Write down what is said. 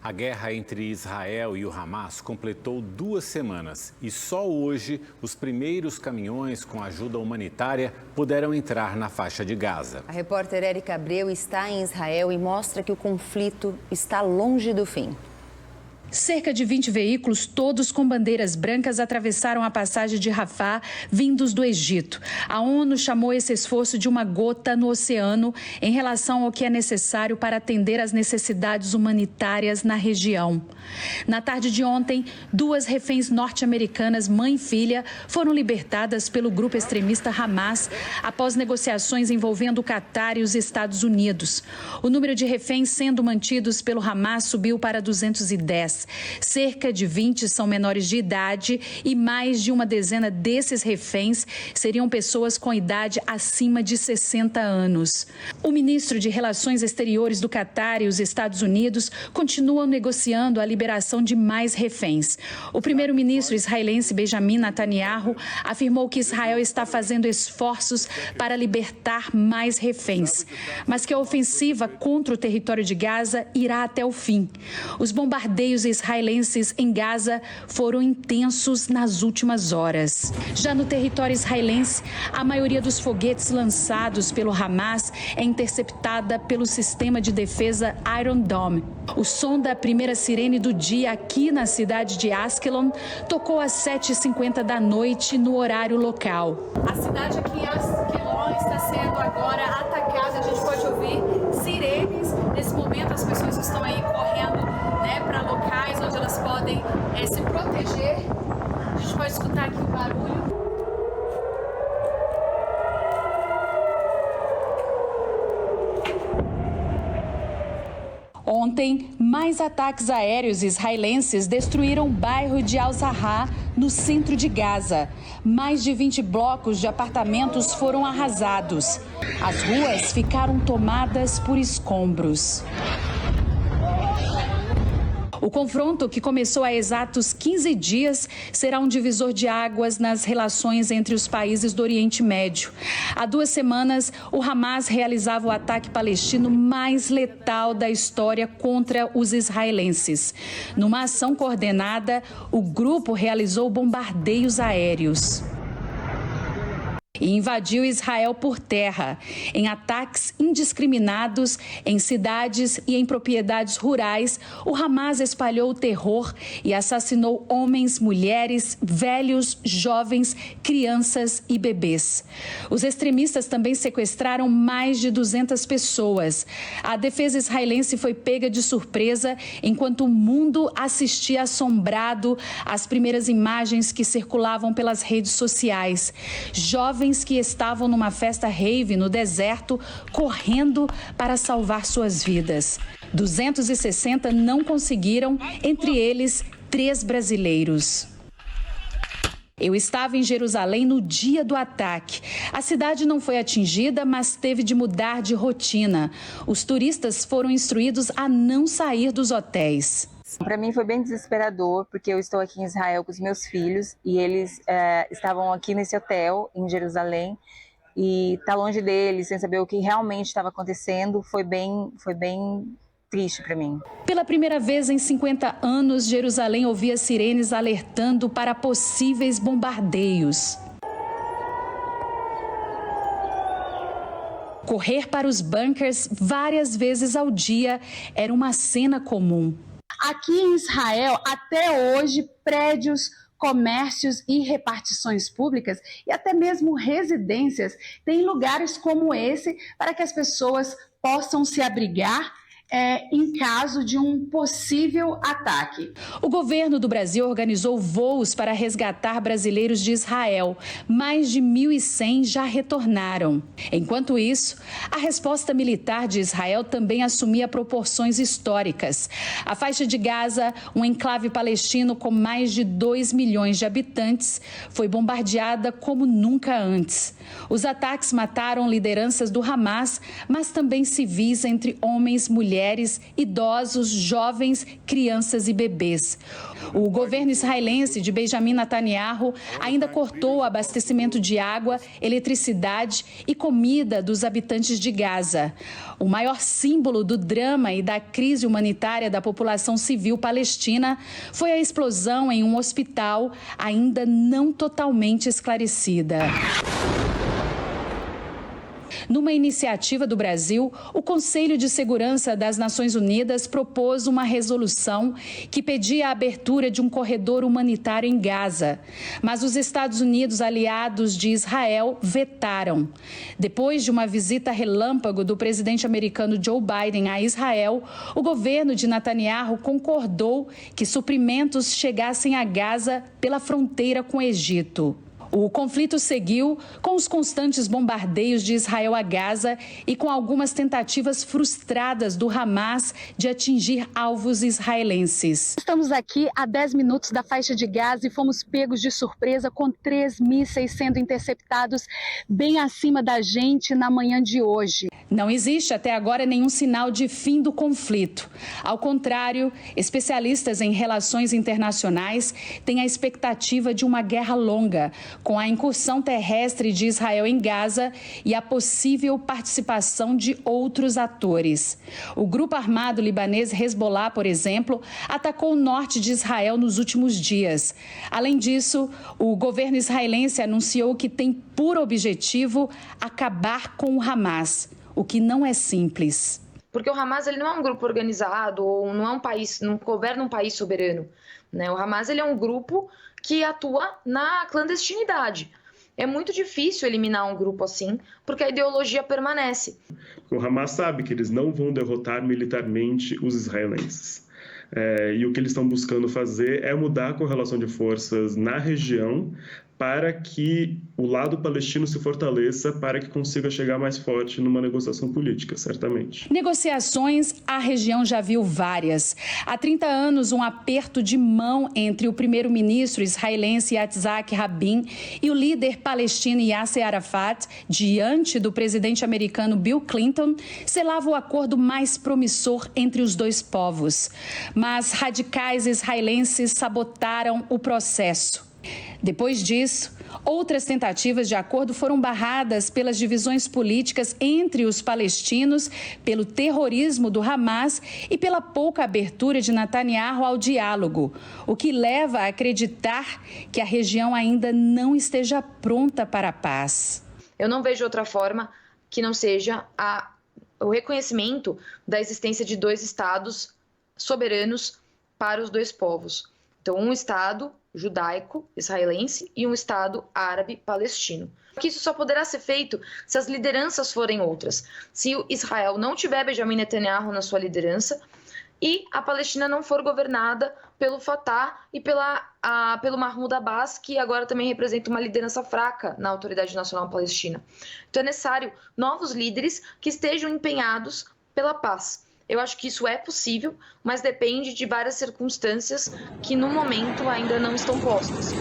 A guerra entre Israel e o Hamas completou 2 semanas e só hoje os primeiros caminhões com ajuda humanitária puderam entrar na faixa de Gaza. A repórter Érica Abreu está em Israel e mostra que o conflito está longe do fim. Cerca de 20 veículos, todos com bandeiras brancas, atravessaram a passagem de Rafah, vindos do Egito. A ONU chamou esse esforço de uma gota no oceano em relação ao que é necessário para atender às necessidades humanitárias na região. Na tarde de ontem, 2 reféns norte-americanas, mãe e filha, foram libertadas pelo grupo extremista Hamas após negociações envolvendo o Catar e os Estados Unidos. O número de reféns sendo mantidos pelo Hamas subiu para 210. Cerca de 20 são menores de idade e mais de uma dezena desses reféns seriam pessoas com idade acima de 60 anos. O ministro de Relações Exteriores do Catar e os Estados Unidos continuam negociando a liberação de mais reféns. O primeiro-ministro israelense Benjamin Netanyahu afirmou que Israel está fazendo esforços para libertar mais reféns, mas que a ofensiva contra o território de Gaza irá até o fim. Os bombardeios israelenses em Gaza foram intensos nas últimas horas. Já no território israelense, a maioria dos foguetes lançados pelo Hamas é interceptada pelo sistema de defesa Iron Dome. O som da primeira sirene do dia aqui na cidade de Askelon tocou às 7h50 da noite no horário local. A cidade aqui em Askelon está sendo agora atacada. A gente pode ouvir sirenes. Nesse momento as pessoas estão aí correndo, para locais onde elas podem se proteger. A gente pode escutar aqui o barulho. Ontem, mais ataques aéreos israelenses destruíram o bairro de Al-Zahra, no centro de Gaza. Mais de 20 blocos de apartamentos foram arrasados. As ruas ficaram tomadas por escombros. O confronto, que começou há exatos 15 dias, será um divisor de águas nas relações entre os países do Oriente Médio. Há 2 semanas, o Hamas realizava o ataque palestino mais letal da história contra os israelenses. Numa ação coordenada, o grupo realizou bombardeios aéreos e invadiu Israel por terra, em ataques indiscriminados em cidades e em propriedades rurais. O Hamas espalhou o terror e assassinou homens, mulheres, velhos, jovens, crianças e bebês. Os extremistas também sequestraram mais de 200 pessoas. A defesa israelense foi pega de surpresa enquanto o mundo assistia assombrado às primeiras imagens que circulavam pelas redes sociais. Jovens que estavam numa festa rave no deserto, correndo para salvar suas vidas. 260 não conseguiram, entre eles 3 brasileiros. Eu estava em Jerusalém no dia do ataque. A cidade não foi atingida, mas teve de mudar de rotina. Os turistas foram instruídos a não sair dos hotéis. Para mim foi bem desesperador, porque eu estou aqui em Israel com os meus filhos e eles estavam aqui nesse hotel em Jerusalém e estar longe deles, sem saber o que realmente estava acontecendo, foi bem triste para mim. Pela primeira vez em 50 anos, Jerusalém ouvia sirenes alertando para possíveis bombardeios. Correr para os bunkers várias vezes ao dia era uma cena comum. Aqui em Israel, até hoje, prédios, comércios e repartições públicas e até mesmo residências têm lugares como esse para que as pessoas possam se abrigar em caso de um possível ataque. O governo do Brasil organizou voos para resgatar brasileiros de Israel. Mais de 1.100 já retornaram. Enquanto isso, a resposta militar de Israel também assumia proporções históricas. A faixa de Gaza, um enclave palestino com mais de 2 milhões de habitantes, foi bombardeada como nunca antes. Os ataques mataram lideranças do Hamas, mas também civis, entre homens, mulheres mulheres, idosos, jovens, crianças e bebês. O governo israelense de Benjamin Netanyahu ainda cortou o abastecimento de água, eletricidade e comida dos habitantes de Gaza. O maior símbolo do drama e da crise humanitária da população civil palestina foi a explosão em um hospital ainda não totalmente esclarecida. Numa iniciativa do Brasil, o Conselho de Segurança das Nações Unidas propôs uma resolução que pedia a abertura de um corredor humanitário em Gaza. Mas os Estados Unidos, aliados de Israel, vetaram. Depois de uma visita relâmpago do presidente americano Joe Biden a Israel, o governo de Netanyahu concordou que suprimentos chegassem a Gaza pela fronteira com o Egito. O conflito seguiu com os constantes bombardeios de Israel a Gaza e com algumas tentativas frustradas do Hamas de atingir alvos israelenses. Estamos aqui a 10 minutos da faixa de Gaza e fomos pegos de surpresa com 3 mísseis sendo interceptados bem acima da gente na manhã de hoje. Não existe até agora nenhum sinal de fim do conflito. Ao contrário, especialistas em relações internacionais têm a expectativa de uma guerra longa, com a incursão terrestre de Israel em Gaza e a possível participação de outros atores. O grupo armado libanês Hezbollah, por exemplo, atacou o norte de Israel nos últimos dias. Além disso, o governo israelense anunciou que tem por objetivo acabar com o Hamas, o que não é simples. Porque o Hamas ele não é um grupo organizado ou não é um país, não governa um país soberano, né? O Hamas ele é um grupo que atua na clandestinidade. É muito difícil eliminar um grupo assim, porque a ideologia permanece. O Hamas sabe que eles não vão derrotar militarmente os israelenses. E o que eles estão buscando fazer é mudar a correlação de forças na região para que o lado palestino se fortaleça, para que consiga chegar mais forte numa negociação política, certamente. Negociações, a região já viu várias. Há 30 anos, um aperto de mão entre o primeiro-ministro israelense Yitzhak Rabin e o líder palestino Yasser Arafat, diante do presidente americano Bill Clinton, selava o acordo mais promissor entre os dois povos. Mas radicais israelenses sabotaram o processo. Depois disso, outras tentativas de acordo foram barradas pelas divisões políticas entre os palestinos, pelo terrorismo do Hamas e pela pouca abertura de Netanyahu ao diálogo, o que leva a acreditar que a região ainda não esteja pronta para a paz. Eu não vejo outra forma que não seja o reconhecimento da existência de dois estados soberanos para os dois povos. Então, um estado judaico-israelense e um Estado árabe-palestino. Que isso só poderá ser feito se as lideranças forem outras. Se Israel não tiver Benjamin Netanyahu na sua liderança e a Palestina não for governada pelo Fatah e pelo Mahmoud Abbas, que agora também representa uma liderança fraca na Autoridade Nacional Palestina. Então é necessário novos líderes que estejam empenhados pela paz. Eu acho que isso é possível, mas depende de várias circunstâncias que no momento ainda não estão postas.